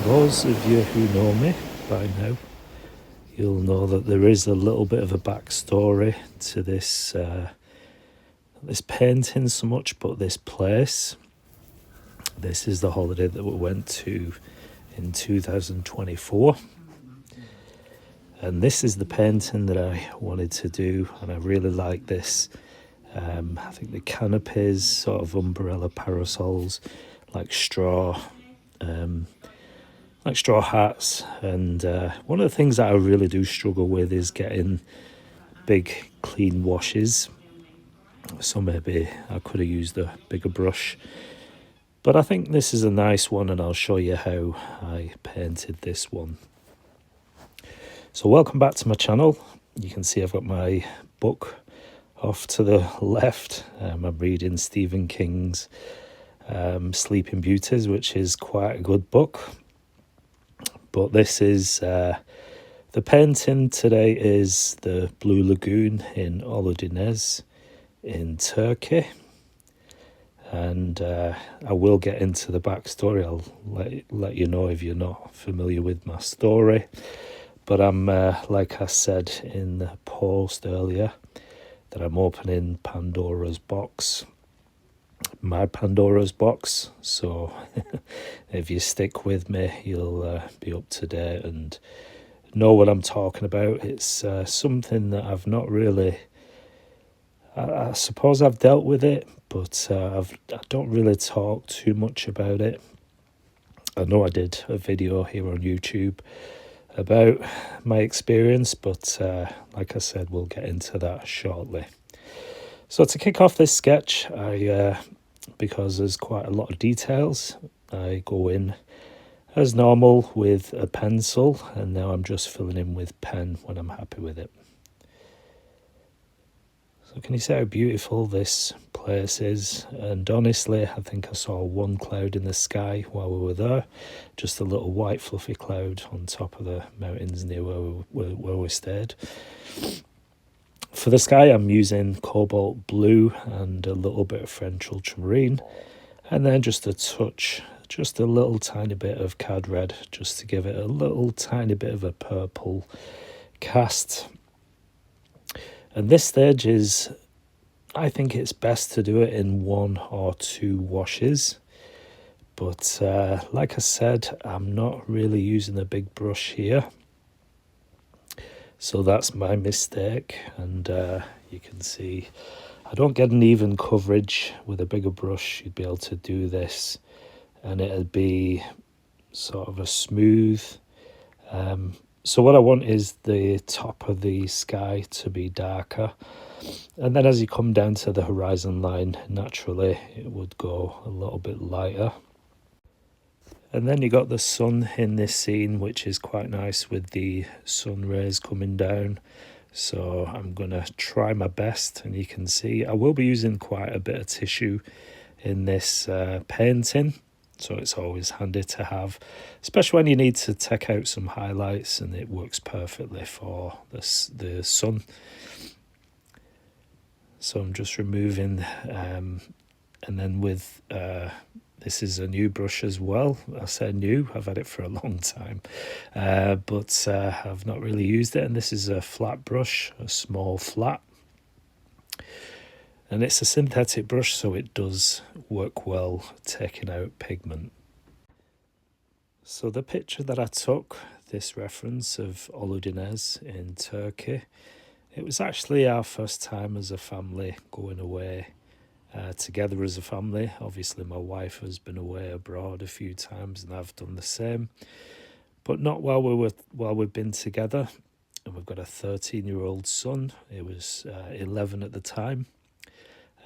those of you who know me by now, you'll know that there is a little bit of a backstory to this this painting so much, but this place. This is the holiday that we went to in 2024. And this is the painting that I wanted to do, and I really like this. I think the canopies, sort of umbrella parasols, like straw hats. And one of the things that I really do struggle with is getting big clean washes. So maybe I could have used a bigger brush. But I think this is a nice one, and I'll show you how I painted this one. So welcome back to my channel. You can see I've got my book off to the left. I'm reading Stephen King's Sleeping Beauties, which is quite a good book. But this is, the painting today is the Blue Lagoon in Oludeniz in Turkey. And I will get into the backstory. I'll let you know if you're not familiar with my story. But I'm, like I said in the post earlier, that I'm opening Pandora's box. My Pandora's box. So if you stick with me, you'll be up to date and know what I'm talking about. It's something that I've not really... I suppose I've dealt with it, but I don't really talk too much about it. I know I did a video here on YouTube about my experience, but like I said, we'll get into that shortly. So to kick off this sketch, because there's quite a lot of details, I go in as normal with a pencil, and now I'm just filling in with pen when I'm happy with it. So can you see how beautiful this place is? And honestly, I think I saw one cloud in the sky while we were there. Just a little white fluffy cloud on top of the mountains near where we stayed. For the sky, I'm using cobalt blue and a little bit of French ultramarine. And then just a touch, just a little tiny bit of cad red, just to give it a little tiny bit of a purple cast. And this stage is, I think it's best to do it in 1 or 2 washes. But like I said, I'm not really using a big brush here. So that's my mistake. And you can see I don't get an even coverage. With a bigger brush, you'd be able to do this. And it'd be sort of a smooth... So what I want is the top of the sky to be darker. And then as you come down to the horizon line, naturally it would go a little bit lighter. And then you got the sun in this scene, which is quite nice with the sun rays coming down. So I'm going to try my best, and you can see I will be using quite a bit of tissue in this painting. So it's always handy to have, especially when you need to take out some highlights, and it works perfectly for the sun. So I'm just removing, and then with, this is a new brush as well. I say new, I've had it for a long time, but I've not really used it. And this is a flat brush, a small flat. And it's a synthetic brush, so it does work well taking out pigment. So the picture that I took, this reference of Oludeniz in Turkey, it was actually our first time as a family going away together as a family. Obviously my wife has been away abroad a few times, and I've done the same, but not while we've been together. And we've got a 13-year-old son. He was 11 at the time.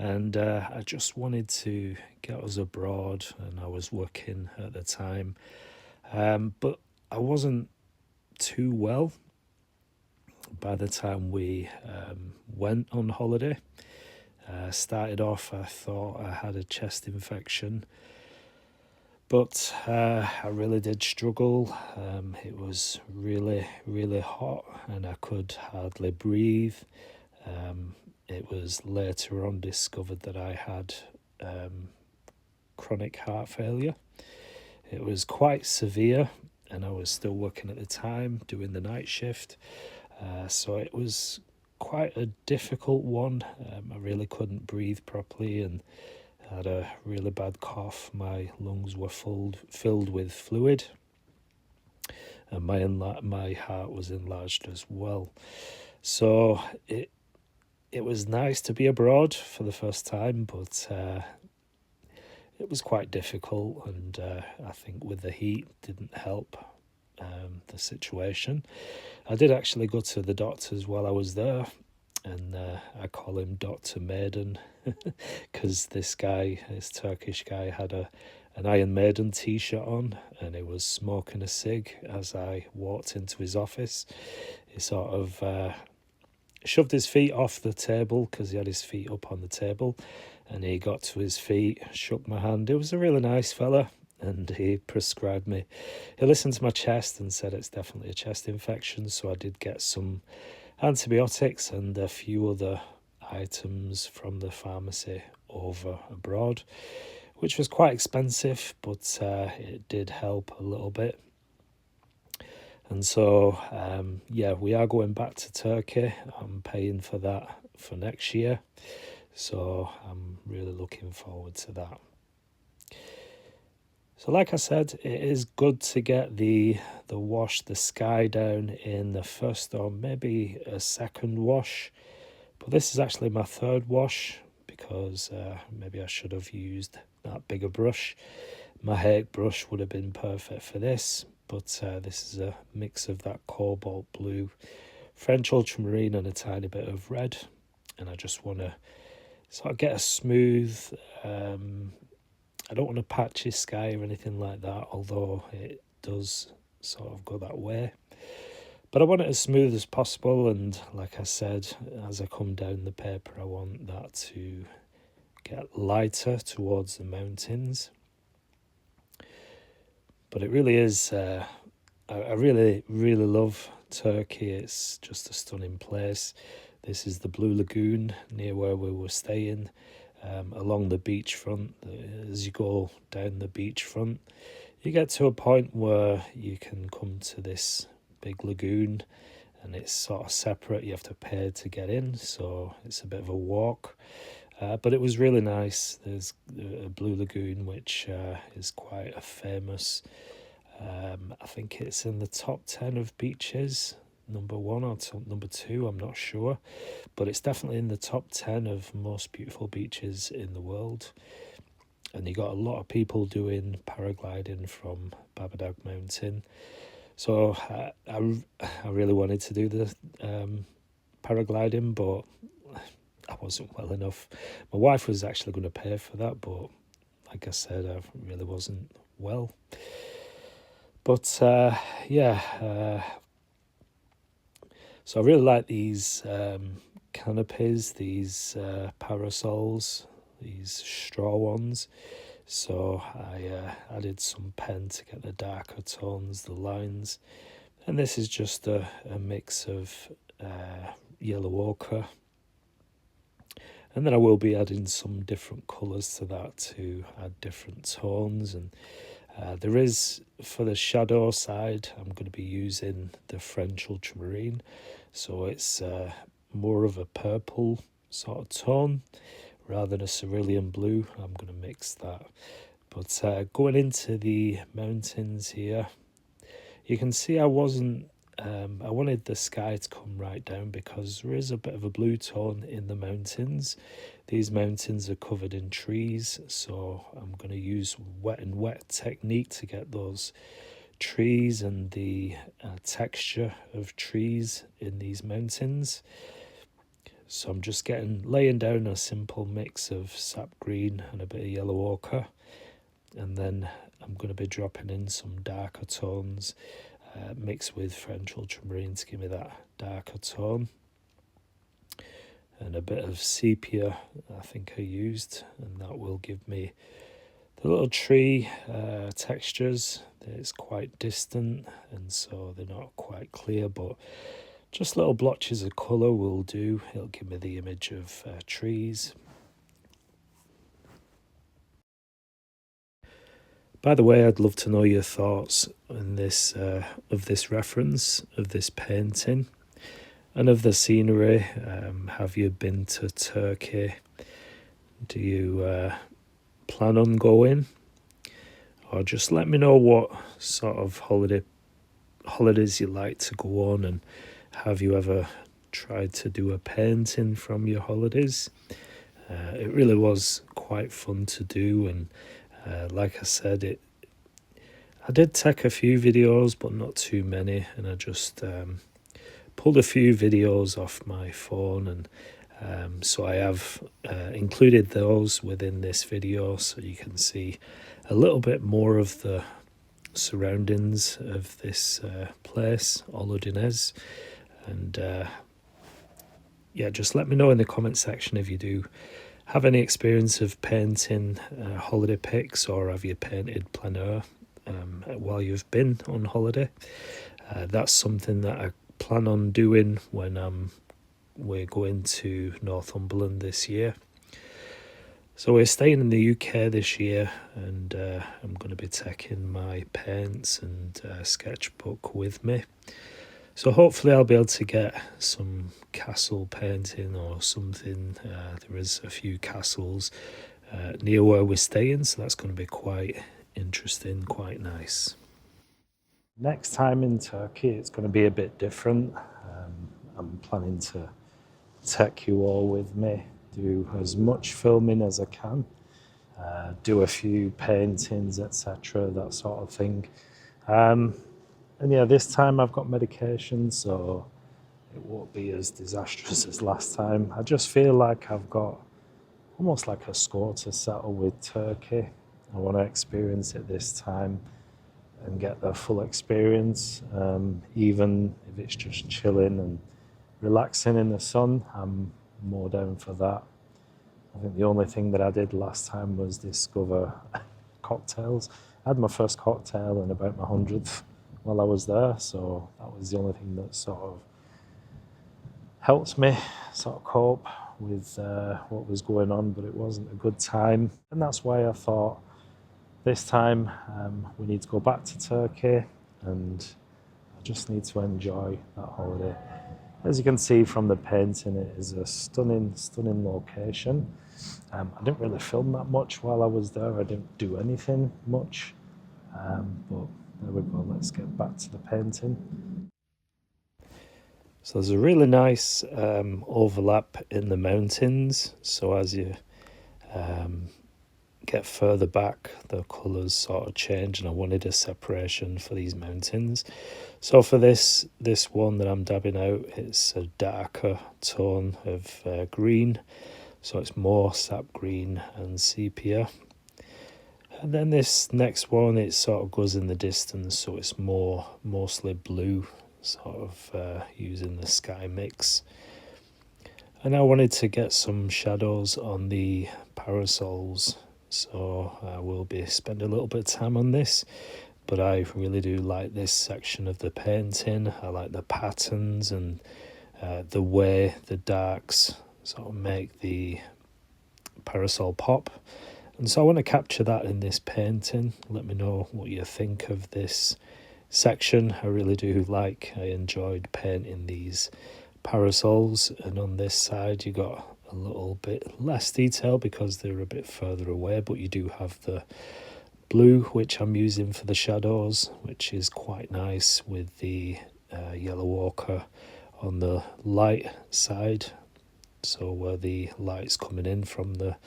And I just wanted to get us abroad, and I was working at the time. But I wasn't too well by the time we went on holiday. Started off, I thought I had a chest infection. But I really did struggle. It was really, really hot, and I could hardly breathe. It was later on discovered that I had chronic heart failure. It was quite severe, and I was still working at the time, doing the night shift. So it was quite a difficult one. I really couldn't breathe properly and had a really bad cough. My lungs were filled with fluid, and my heart was enlarged as well. So it was nice to be abroad for the first time, but it was quite difficult, and I think with the heat didn't help the situation. I did actually go to the doctors while I was there, and I call him Dr. Maiden because this Turkish guy, had an Iron Maiden t-shirt on, and he was smoking a cig as I walked into his office. He sort of shoved his feet off the table because he had his feet up on the table, and he got to his feet, shook my hand. He was a really nice fella, and he prescribed me. He listened to my chest and said it's definitely a chest infection, so I did get some antibiotics and a few other items from the pharmacy over abroad, which was quite expensive, but it did help a little bit. And so, yeah, we are going back to Turkey. I'm paying for that for next year, so I'm really looking forward to that. So like I said, it is good to get the sky down in the first or maybe a second wash. But this is actually my third wash because maybe I should have used that bigger brush. My Hake brush would have been perfect for this, but this is a mix of that cobalt blue, French ultramarine and a tiny bit of red. And I just want to sort of get a smooth... I don't want a patchy sky or anything like that, although it does sort of go that way. But I want it as smooth as possible, and like I said, as I come down the paper, I want that to get lighter towards the mountains. But it really is, I really, really love Turkey. It's just a stunning place. This is the Blue Lagoon near where we were staying. Along the beachfront, as you go down the beachfront, you get to a point where you can come to this big lagoon, and it's sort of separate. You have to pay to get in, so it's a bit of a walk. But it was really nice. There's a Blue Lagoon, which is quite a famous. I think it's in the top 10 of beaches. Number 1 or number 2, I'm not sure, but it's definitely in the top 10 of most beautiful beaches in the world. And you got a lot of people doing paragliding from Babadag Mountain. So I really wanted to do the paragliding, but I wasn't well enough. My wife was actually going to pay for that, but like I said, I really wasn't well. But yeah. So I really like these canopies, these parasols, these straw ones. So I added some pen to get the darker tones, the lines. And this is just a mix of yellow ochre. And then I will be adding some different colours to that to add different tones. And there is, for the shadow side, I'm going to be using the French ultramarine. So it's more of a purple sort of tone rather than a cerulean blue. I'm going to mix that. But going into the mountains here, you can see I wanted the sky to come right down because there is a bit of a blue tone in the mountains. These mountains are covered in trees, so I'm going to use wet and wet technique to get those trees and the texture of trees in these mountains. So I'm just laying down a simple mix of sap green and a bit of yellow ochre, and then I'm going to be dropping in some darker tones mixed with French ultramarine to give me that darker tone, and a bit of sepia I think I used, and that will give me the little tree textures. It's quite distant, and so they're not quite clear, but just little blotches of colour will do. It'll give me the image of trees. By the way, I'd love to know your thoughts on this of this reference, of this painting, and of the scenery. Have you been to Turkey? Do you plan on going? Or just let me know what sort of holidays you like to go on, and have you ever tried to do a painting from your holidays? It really was quite fun to do, and like I said, I did take a few videos, but not too many, and I just pulled a few videos off my phone, and so I have included those within this video, so you can see a little bit more of the surroundings of this place, Oludeniz. And yeah, just let me know in the comment section if you do have any experience of painting holiday pics, or have you painted plein air while you've been on holiday. That's something that I plan on doing when we're going to Northumberland this year. So we're staying in the UK this year, and I'm going to be taking my paints and sketchbook with me. So hopefully I'll be able to get some castle painting or something. There is a few castles near where we're staying, so that's going to be quite interesting, quite nice. Next time in Turkey, it's going to be a bit different. I'm planning to take you all with me, do as much filming as I can, do a few paintings, etc., that sort of thing. And yeah, this time I've got medication, so it won't be as disastrous as last time. I just feel like I've got almost like a score to settle with Turkey. I want to experience it this time and get the full experience, even if it's just chilling and relaxing in the sun. I'm more down for that. I think the only thing that I did last time was discover cocktails. I had my first cocktail in about my 100th while I was there, so that was the only thing that sort of helped me sort of cope with what was going on, but it wasn't a good time. And that's why I thought this time we need to go back to Turkey, and I just need to enjoy that holiday. As you can see from the painting, it is a stunning, stunning location. I didn't really film that much while I was there. I didn't do anything much, but there we go. Let's get back to the painting. So there's a really nice overlap in the mountains. So as you get further back, the colours sort of change, and I wanted a separation for these mountains. So for this one that I'm dabbing out, it's a darker tone of green. So it's more sap green and sepia. And then this next one, it sort of goes in the distance, so it's mostly blue, sort of using the sky mix. And I wanted to get some shadows on the parasols, so I will be spending a little bit of time on this. But I really do like this section of the painting. I like the patterns and the way the darks sort of make the parasol pop. And so I want to capture that in this painting. Let me know what you think of this section. I really do I enjoyed painting these parasols. And on this side you got a little bit less detail because they're a bit further away, but you do have the blue, which I'm using for the shadows, which is quite nice, with the yellow ochre on the light side. So where the light's coming in from the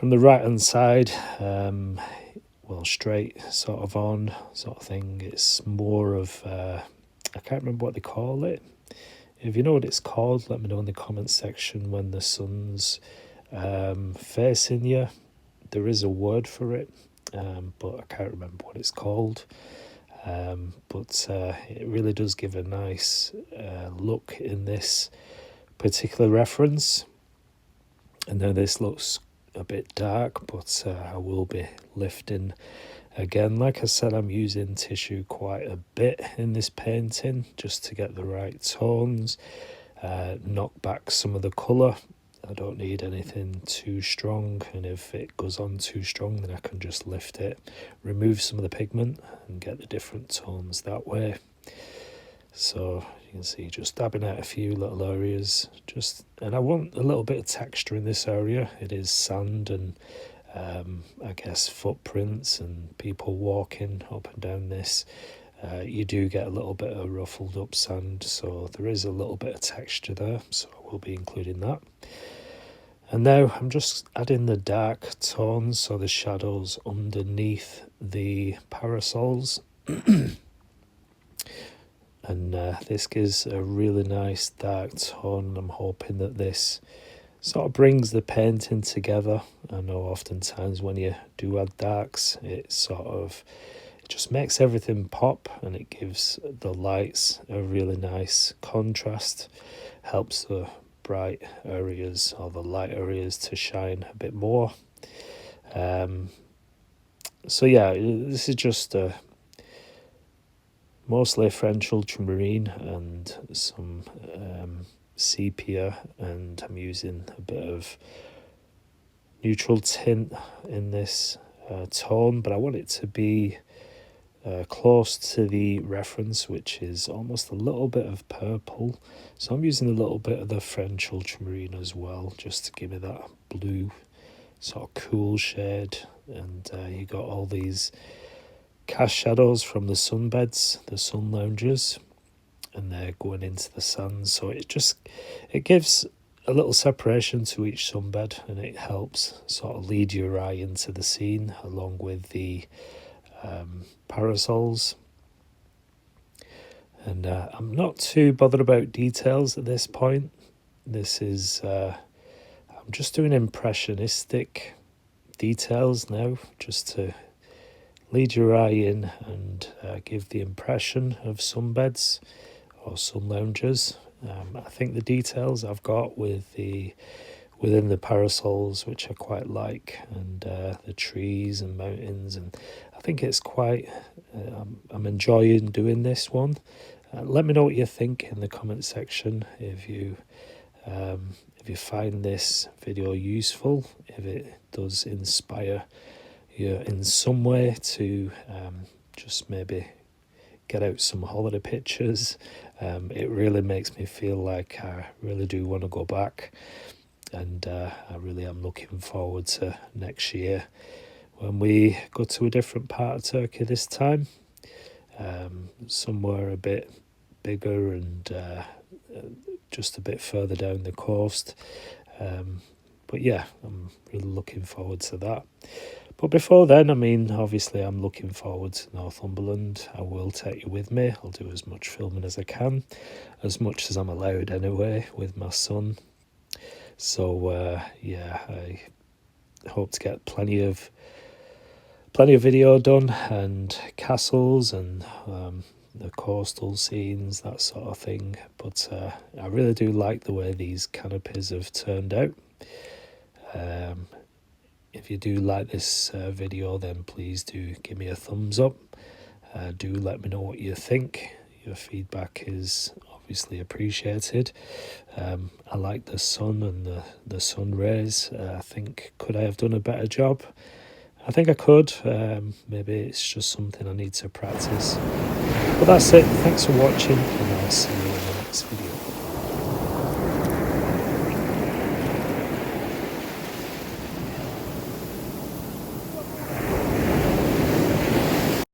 right hand side, well, straight sort of on sort of thing. It's more of I can't remember what they call it. If you know what it's called, let me know in the comments section. When the sun's facing you, there is a word for it, but I can't remember what it's called. But it really does give a nice look in this particular reference. And now this looks a bit dark, but I will be lifting again. Like I said, I'm using tissue quite a bit in this painting just to get the right tones, knock back some of the colour, I don't need anything too strong, and if it goes on too strong then I can just lift it, remove some of the pigment and get the different tones that way. So you can see just dabbing out a few little areas, and I want a little bit of texture in this area. It is sand and I guess footprints and people walking up and down this. You do get a little bit of ruffled up sand, so there is a little bit of texture there, so I will be including that. And now I'm just adding the dark tones, so the shadows underneath the parasols. And this gives a really nice dark tone. I'm hoping that this sort of brings the painting together. I know oftentimes when you do add darks, it just makes everything pop, and it gives the lights a really nice contrast, helps the bright areas or the light areas to shine a bit more. So yeah, this is just mostly French ultramarine and some sepia, and I'm using a bit of neutral tint in this tone, but I want it to be close to the reference, which is almost a little bit of purple. So I'm using a little bit of the French ultramarine as well, just to give me that blue sort of cool shade. And you got all these cast shadows from the sunbeds, the sun lounges, and they're going into the sand. So it gives a little separation to each sunbed, and it helps sort of lead your eye into the scene along with the parasols. And I'm not too bothered about details at this point. This is I'm just doing impressionistic details now, just to lead your eye in and give the impression of sunbeds or sun lounges. I think the details I've got within the parasols, which I quite like, and the trees and mountains, and I think it's quite I'm enjoying doing this one. Let me know what you think in the comment section if you find this video useful, if it does inspire you in some way to just maybe get out some holiday pictures. It really makes me feel like I really do want to go back, and I really am looking forward to next year when we go to a different part of Turkey this time, somewhere a bit bigger and just a bit further down the coast. But yeah, I'm really looking forward to that. But before then, I mean, obviously I'm looking forward to Northumberland. I will take you with me. I'll do as much filming as I can, as much as I'm allowed anyway, with my son. So yeah, I hope to get plenty of video done, and castles and the coastal scenes, that sort of thing. But I really do like the way these canopies have turned out. If you do like this video, then please do give me a thumbs up. Do let me know what you think. Your feedback is obviously appreciated. I like the sun and the sun rays. I think, could I have done a better job? I think I could. Maybe it's just something I need to practice. But that's it. Thanks for watching, and I'll see you in the next video.